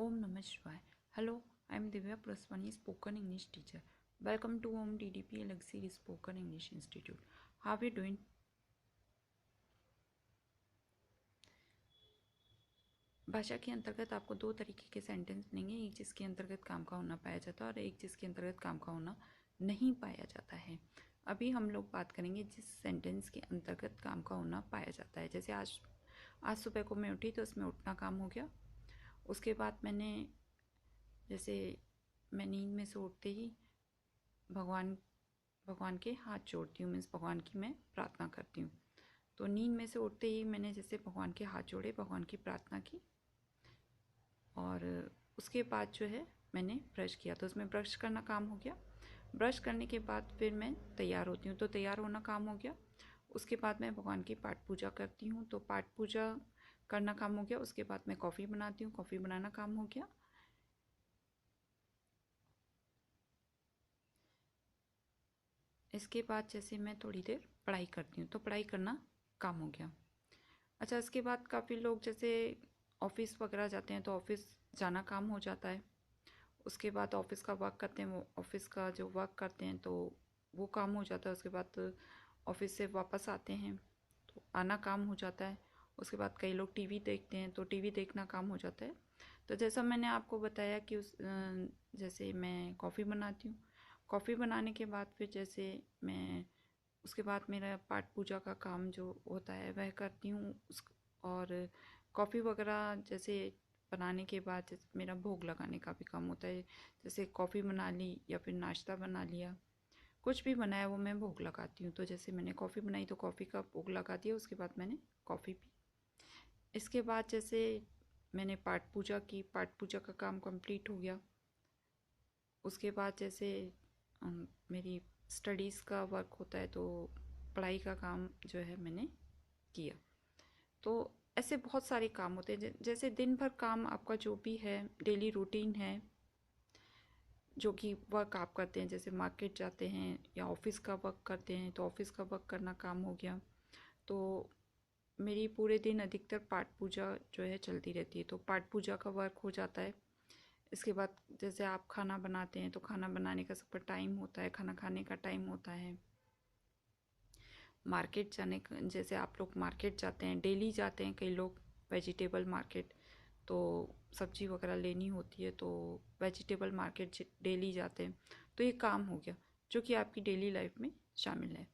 Om Namah Shivaya. Hello, I am Divya Praswani, spoken English teacher. Welcome to Om DDP Legacy Spoken English Institute. How are you doing? भाषा के अंतर्गत आपको दो तरीके के sentence मिलेंगे, एक जिसके अंतर्गत काम का होना पाया जाता है और एक जिसके अंतर्गत काम का होना नहीं पाया जाता है। अभी हम लोग बात करेंगे जिस सेंटेंस के अंतर्गत काम का होना पाया जाता है। जैसे आज सुबह को मैं उठी तो उसमें उठना काम हो गया। उसके बाद जैसे मैं नींद में से उठते ही भगवान के हाथ जोड़ती हूँ, मीन्स भगवान की मैं प्रार्थना करती हूँ। तो नींद में से उठते ही मैंने जैसे भगवान के हाथ जोड़े, भगवान की प्रार्थना की और उसके बाद मैंने ब्रश किया, तो उसमें ब्रश करना काम हो गया। ब्रश करने के बाद फिर मैं तैयार होती हूँ, तो तैयार होना काम हो गया। उसके बाद मैं भगवान की पाठ पूजा करती हूँ, तो पाठ पूजा करना काम हो गया। उसके बाद मैं कॉफ़ी बनाती हूँ, कॉफ़ी बनाना काम हो गया। इसके बाद जैसे मैं थोड़ी देर पढ़ाई करती हूँ, तो पढ़ाई करना काम हो गया। अच्छा, इसके बाद काफ़ी लोग जैसे ऑफिस वगैरह जाते हैं तो ऑफिस जाना काम हो जाता है। उसके बाद ऑफिस का वर्क करते हैं, वो ऑफिस का जो वर्क करते हैं तो वो काम हो जाता है। उसके बाद ऑफिस से वापस आते हैं तो आना काम हो जाता है। उसके बाद कई लोग टीवी देखते हैं तो टीवी देखना काम हो जाता है। तो जैसा मैंने आपको बताया कि जैसे मैं कॉफ़ी बनाती हूँ, कॉफ़ी बनाने के बाद फिर जैसे मैं उसके बाद मेरा पाठ पूजा का काम जो होता है वह करती हूँ। और कॉफ़ी वगैरह जैसे बनाने के बाद जैसे मेरा भोग लगाने का भी काम होता है। जैसे कॉफ़ी बना ली या फिर नाश्ता बना लिया, कुछ भी बनाया वो मैं भोग लगाती हूँ। तो जैसे मैंने कॉफ़ी बनाई तो कॉफ़ी का भोग लगा दिया, उसके बाद मैंने कॉफ़ी पी। इसके बाद जैसे मैंने पाठ पूजा की, पाठ पूजा का काम कंप्लीट हो गया। उसके बाद जैसे मेरी स्टडीज़ का वर्क होता है तो पढ़ाई का काम मैंने किया। तो ऐसे बहुत सारे काम होते हैं। जैसे दिन भर काम आपका जो भी है, डेली रूटीन है जो कि वर्क आप करते हैं, जैसे मार्केट जाते हैं या ऑफिस का वर्क करते हैं तो ऑफिस का वर्क करना काम हो गया। तो मेरी पूरे दिन अधिकतर पाठ पूजा चलती रहती है, तो पाठ पूजा का वर्क हो जाता है। इसके बाद जैसे आप खाना बनाते हैं तो खाना बनाने का सब पर टाइम होता है, खाना खाने का टाइम होता है। मार्केट जाने का, जैसे आप लोग मार्केट जाते हैं, डेली जाते हैं कई लोग वेजिटेबल मार्केट, तो सब्जी वगैरह लेनी होती है तो वेजिटेबल मार्केट डेली जाते हैं। तो ये काम हो गया जो कि आपकी डेली लाइफ में शामिल है।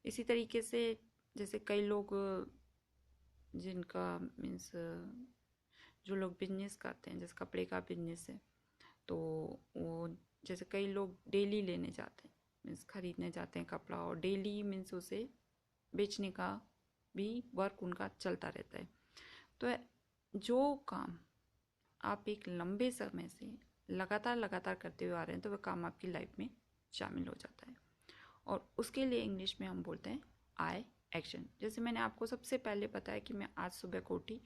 इसी तरीके से जैसे कई लोग जिनका मीन्स जो लोग बिजनेस करते हैं, जैसे कपड़े का बिजनेस है, तो वो जैसे कई लोग डेली लेने जाते हैं, मीन्स खरीदने जाते हैं कपड़ा, और डेली मीन्स उसे बेचने का भी वर्क उनका चलता रहता है। तो जो काम आप एक लंबे समय से लगातार करते हुए आ रहे हैं तो वह काम आपकी लाइफ में शामिल हो जाता है। और उसके लिए इंग्लिश में हम बोलते हैं आई एक्शन। जैसे मैंने आपको सबसे पहले बताया कि मैं आज सुबह को उठी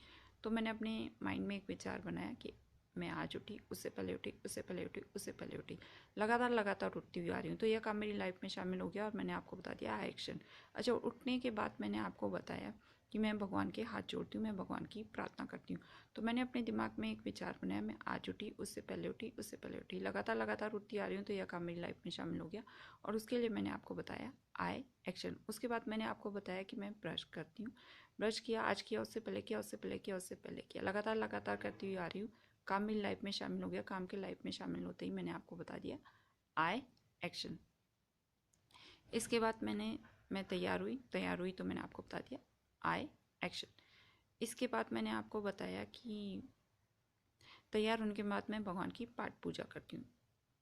तो मैंने अपने माइंड में एक विचार बनाया कि मैं आज उठी, उससे पहले उठी, उससे पहले उठी, उससे पहले उठी, लगातार उठती हुई आ रही हूँ। तो यह काम मेरी लाइफ में शामिल हो गया और मैंने आपको बता दिया आई एक्शन। अच्छा, उठने के बाद मैंने आपको बताया कि मैं भगवान के हाथ जोड़ती हूँ, मैं भगवान की प्रार्थना करती हूँ। तो मैंने अपने दिमाग में एक विचार बनाया, मैं आज उठी, उससे पहले उठी, उससे पहले उठी, लगातार उठती आ रही हूँ, तो यह काम मेरी लाइफ में शामिल हो गया। और उसके लिए मैंने आपको बताया आई एक्शन। उसके बाद मैंने आपको बताया कि मैं ब्रश करती हूँ, ब्रश किया, आज किया, उससे पहले किया, उससे पहले किया, उससे पहले किया, लगातार करती हुई आ रही हूँ, काम मेरी लाइफ में शामिल हो गया। काम के लाइफ में शामिल होते ही मैंने आपको बता दिया आई एक्शन। इसके बाद मैं तैयार हुई तो मैंने आपको बता दिया आई एक्शन। इसके बाद मैंने आपको बताया कि तैयार होने के बाद मैं भगवान की पाठ पूजा करती हूँ,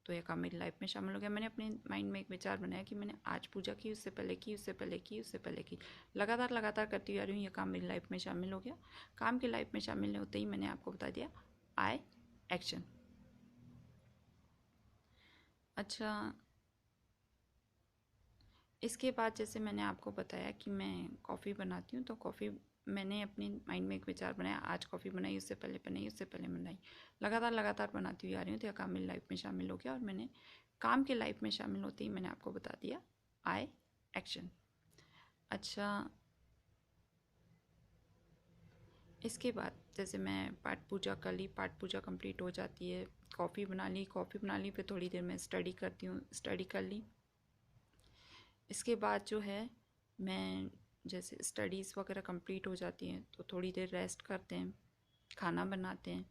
तो यह काम मेरी लाइफ में शामिल हो गया। मैंने अपने माइंड में एक विचार बनाया कि मैंने आज पूजा की, उससे पहले की, उससे पहले की, उससे पहले की, लगातार करती हुई आ रही हूँ, यह काम मेरी लाइफ में शामिल हो गया। काम की लाइफ में शामिल होते ही मैंने आपको बता दिया आई एक्शन। अच्छा, इसके बाद जैसे मैंने आपको बताया कि मैं कॉफ़ी बनाती हूँ, तो कॉफ़ी मैंने अपने माइंड में एक विचार बनाया, आज कॉफ़ी बनाई, उससे पहले बनाई, उससे पहले बनाई, लगातार बनाती हुई आ रही हूँ, तो यह काम मेरी लाइफ में शामिल हो गया। और मैंने काम के लाइफ में शामिल होते ही मैंने आपको बता दिया आई एक्शन। अच्छा, इसके बाद जैसे मैं पाठ पूजा कर ली, पाठ पूजा कंप्लीट हो जाती है, कॉफ़ी बना ली, कॉफ़ी बना ली, फिर थोड़ी देर मैं स्टडी करती हूँ, स्टडी कर ली। इसके बाद जो है मैं जैसे स्टडीज़ वगैरह कंप्लीट हो जाती हैं तो थोड़ी देर रेस्ट करते हैं, खाना बनाते हैं।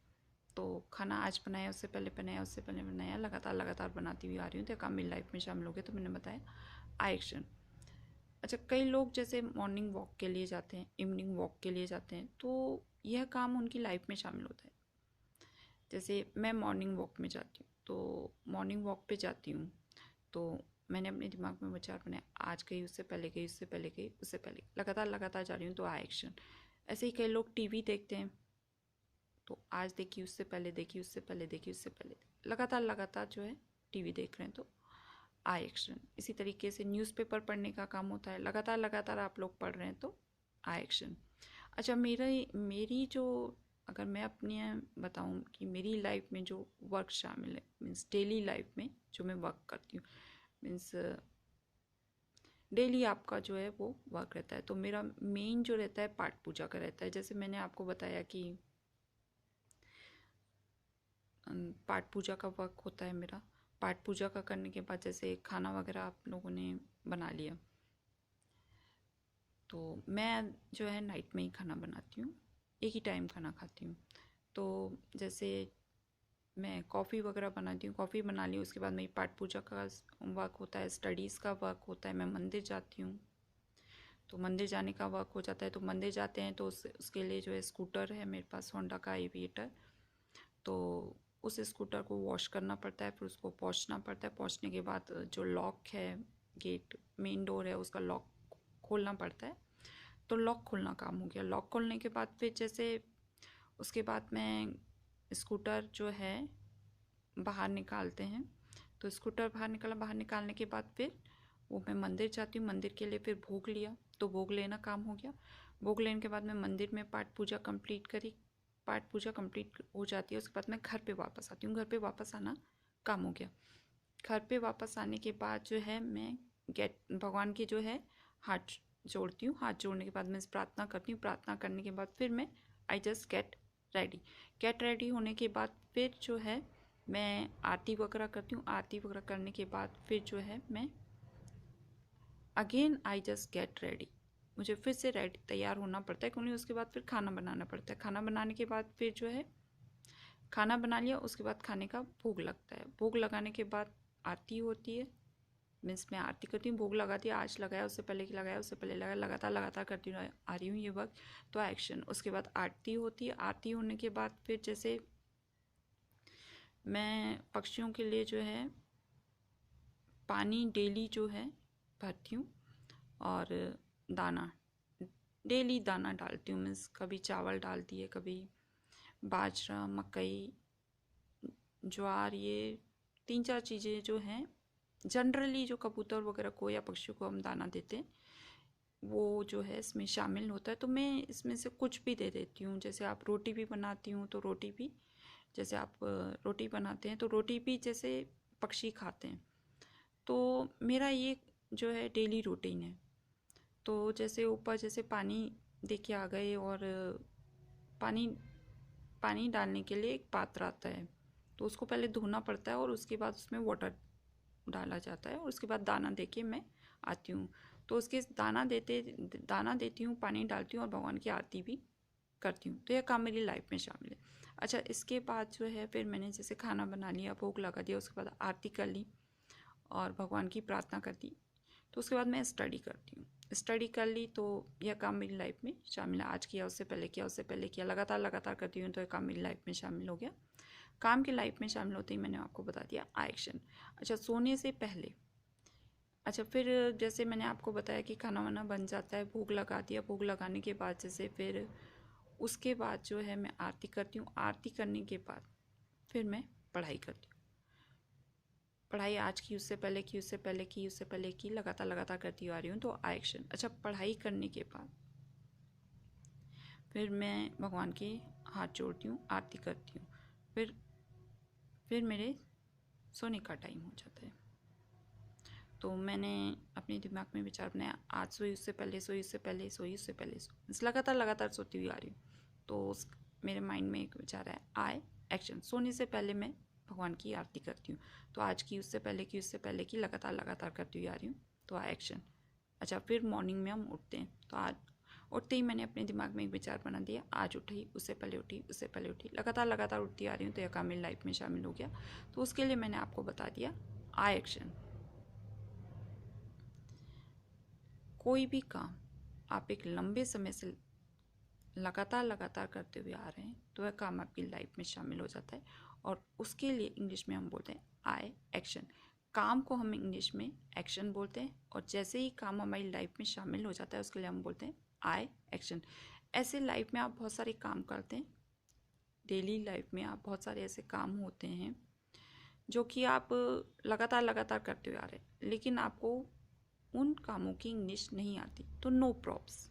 तो खाना आज बनाया, उससे पहले बनाया, उससे पहले बनाया, लगातार लगातार बनाती हुई आ रही हूँ, तो काम मेरी लाइफ में शामिल हो गया। तो मैंने बताया आई एक्शन। अच्छा, कई लोग जैसे मॉर्निंग वॉक के लिए जाते हैं, इवनिंग वॉक के लिए जाते हैं, तो यह काम उनकी लाइफ में शामिल होता है। जैसे मैं मॉर्निंग वॉक में जाती हूँ, तो मॉर्निंग वॉक पे जाती हूँ तो मैंने अपने दिमाग में विचार बनाया, आज गई, उससे पहले गई, उससे पहले गई, उससे पहले, लगातार लगातार जा रही हूँ, तो आई एक्शन। ऐसे ही कई लोग टीवी देखते हैं, तो आज देखी, उससे पहले देखी, उससे पहले देखी, उससे पहले देखी, लगातार लगातार जो है टीवी देख रहे हैं, तो आई एक्शन। इसी तरीके से न्यूज़पेपर पढ़ने का काम होता है, लगातार लगातार आप लोग पढ़ रहे हैं, तो आई एक्शन। अच्छा, मेरी जो, अगर मैं अपनी बताऊं कि मेरी लाइफ में जो वर्क शामिल है, मीन्स डेली लाइफ में जो मैं वर्क करती हूँ, मीन्स डेली आपका जो है वो वर्क रहता है, तो मेरा मेन जो रहता है पाठ पूजा का रहता है। जैसे मैंने आपको बताया कि पाठ पूजा का वर्क होता है मेरा। पाठ पूजा का करने के बाद जैसे खाना वगैरह आप लोगों ने बना लिया, तो मैं जो है नाइट में ही खाना बनाती हूँ, एक ही टाइम खाना खाती हूँ। तो जैसे मैं कॉफ़ी वगैरह बनाती हूँ, कॉफ़ी बना ली, उसके बाद मेरी पाठ पूजा का वर्क होता है, स्टडीज़ का वर्क होता है, मैं मंदिर जाती हूँ, तो मंदिर जाने का वर्क हो जाता है। तो मंदिर जाते हैं तो उसके लिए जो है स्कूटर है मेरे पास, होंडा का एविएटर, तो उस स्कूटर को वॉश करना पड़ता है, फिर उसको पोंछना पड़ता है। पोंछने के बाद जो लॉक है, गेट मेन डोर है, उसका लॉक खोलना पड़ता है, तो लॉक खोलना काम हो गया। लॉक खोलने के बाद फिर जैसे उसके बाद मैं स्कूटर जो है बाहर निकालते हैं, तो स्कूटर बाहर निकाला, बाहर निकालने के बाद फिर वो मैं मंदिर जाती हूँ, मंदिर के लिए फिर भोग लिया, तो भोग लेना काम हो गया। भोग लेने के बाद मैं मंदिर में पाठ पूजा कंप्लीट करी, पाठ पूजा कंप्लीट हो जाती है, उसके बाद मैं घर पे वापस आती हूँ, घर पे वापस आना काम हो गया। घर पे वापस आने के बाद जो है मैं गेट भगवान के जो है हाथ जोड़ती हूँ, हाथ जोड़ने के बाद मैं प्रार्थना करती हूँ, प्रार्थना करने के बाद फिर मैं I just ready get ready होने के बाद फिर जो है मैं आरती वगैरह करती हूँ। आरती वगैरह करने के बाद फिर जो है मैं again I just get ready, मुझे फिर से रेडी तैयार होना पड़ता है, क्योंकि उसके बाद फिर खाना बनाना पड़ता है। खाना बनाने के बाद फिर जो है खाना बना लिया, उसके बाद खाने का भोग लगता है। भोग लगाने के बाद आरती होती है, मीन्स मैं आरती करती हूँ, भोग लगाती है, आज लगाया, उससे पहले की लगाया, उससे पहले लगाया, लगातार लगातार करती आ रही हूँ ये वक्त, तो एक्शन। उसके बाद आरती होती है, आरती होने के बाद फिर जैसे मैं पक्षियों के लिए जो है पानी डेली जो है भरती हूँ, और दाना डेली दाना डालती हूँ, मीन्स कभी चावल डालती है, कभी बाजरा, मकई, ज्वार, ये 3-4 चीज़ें जो हैं जनरली जो कबूतर वगैरह को या पक्षियों को हम दाना देते हैं, वो जो है इसमें शामिल होता है। तो मैं इसमें से कुछ भी दे देती हूँ। जैसे आप रोटी भी बनाती हूँ, तो रोटी भी, जैसे आप रोटी बनाते हैं तो रोटी भी जैसे पक्षी खाते हैं, तो मेरा ये जो है डेली रूटीन है। तो जैसे ऊपर जैसे पानी देके आ गए, और पानी पानी डालने के लिए एक पात्र आता है, तो उसको पहले धोना पड़ता है और उसके बाद उसमें वाटर डाला जाता है, और उसके बाद दाना देके मैं आती हूँ। तो उसके दाना देती हूँ, पानी डालती हूँ, और भगवान की आरती भी करती हूँ। तो यह काम मेरी लाइफ में शामिल है। अच्छा, इसके बाद जो है फिर मैंने जैसे खाना बना लिया, भोग लगा दिया, उसके बाद आरती कर ली और भगवान की प्रार्थना कर दी, तो उसके बाद मैं स्टडी करती हूँ। स्टडी कर ली, तो यह काम मेरी लाइफ में शामिल है। आज किया, उससे पहले किया, उससे पहले किया, लगातार लगातार करती हूँ, तो यह काम मेरी लाइफ में शामिल हो गया। काम की लाइफ में शामिल होते ही मैंने आपको बता दिया एक्शन। अच्छा, सोने से पहले, अच्छा फिर जैसे मैंने आपको बताया कि खाना वाना बन जाता है, भोग लगा दिया, भोग लगाने के बाद जैसे फिर उसके बाद जो है मैं आरती करती हूँ। आरती करने के बाद फिर मैं पढ़ाई करती हूँ। पढ़ाई आज की, उससे पहले की, उससे पहले की, उससे पहले की, लगातार लगातार करती आ रही हूँ, तो एक्शन। अच्छा, पढ़ाई करने के बाद फिर मैं भगवान के हाथ जोड़ती हूँ, आरती करती हूँ, फिर मेरे सोने का टाइम हो जाता है। तो मैंने अपने दिमाग में विचार बनाया, आज सोई, उससे पहले सोई, उससे पहले सोई, उससे पहले सोई, लगातार लगातार सोती हुई आ रही हूँ। तो मेरे माइंड में एक विचार है आई एक्शन। सोने से पहले मैं भगवान की आरती करती हूँ, तो आज की, उससे पहले की, उससे पहले की, लगातार लगातार करती हुई आ रही हूँ, तो आई एक्शन। अच्छा, फिर मॉर्निंग में हम उठते हैं, तो आज उठते ही मैंने अपने दिमाग में एक विचार बना दिया, आज उठी, उससे पहले उठी, उससे पहले उठी, लगातार लगातार उठती आ रही हूँ, तो यह काम मेरी लाइफ में शामिल हो गया। तो उसके लिए मैंने आपको बता दिया आई एक्शन। कोई भी काम आप एक लंबे समय से लगातार लगातार करते हुए आ रहे हैं, तो वह काम आपकी लाइफ में शामिल हो जाता है, और उसके लिए इंग्लिश में हम बोलते हैं आई एक्शन। काम को हम इंग्लिश में एक्शन बोलते हैं, और जैसे ही काम हमारी लाइफ में शामिल हो जाता है, उसके लिए हम बोलते हैं आई एक्शन। ऐसे लाइफ में आप बहुत सारे काम करते हैं, डेली लाइफ में आप बहुत सारे ऐसे काम होते हैं जो कि आप लगातार लगातार करते हुए आ रहे हैं, लेकिन आपको उन कामों की इंग्लिश नहीं आती, तो नो प्रॉब्स,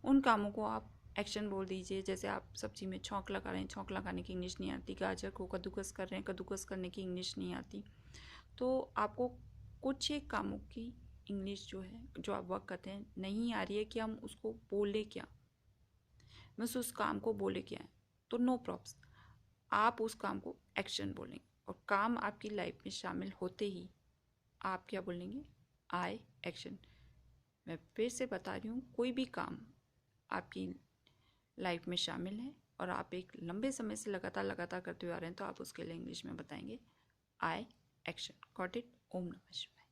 उन कामों को आप एक्शन बोल दीजिए। जैसे आप सब्जी में छौंक लगा रहे हैं, छौंक लगाने की इंग्लिश नहीं आती। गाजर को कद्दूकस कर रहे हैं, कद्दूकस करने की इंग्लिश नहीं आती। तो आपको कुछ एक कामों की इंग्लिश जो है, जो आप वर्क करते हैं, नहीं आ रही है कि हम उसको बोले क्या, बस उस काम को बोले क्या है, तो नो प्रॉब्स, आप उस काम को एक्शन बोलेंगे, और काम आपकी लाइफ में शामिल होते ही आप क्या बोलेंगे, आई एक्शन। मैं फिर से बता रही हूँ, कोई भी काम आपकी लाइफ में शामिल है और आप एक लंबे समय से लगातार लगातार करते हुए आ रहे हैं, तो आप उसके लिए इंग्लिश में बताएंगे I action. Got it? Om नमः शिवाय।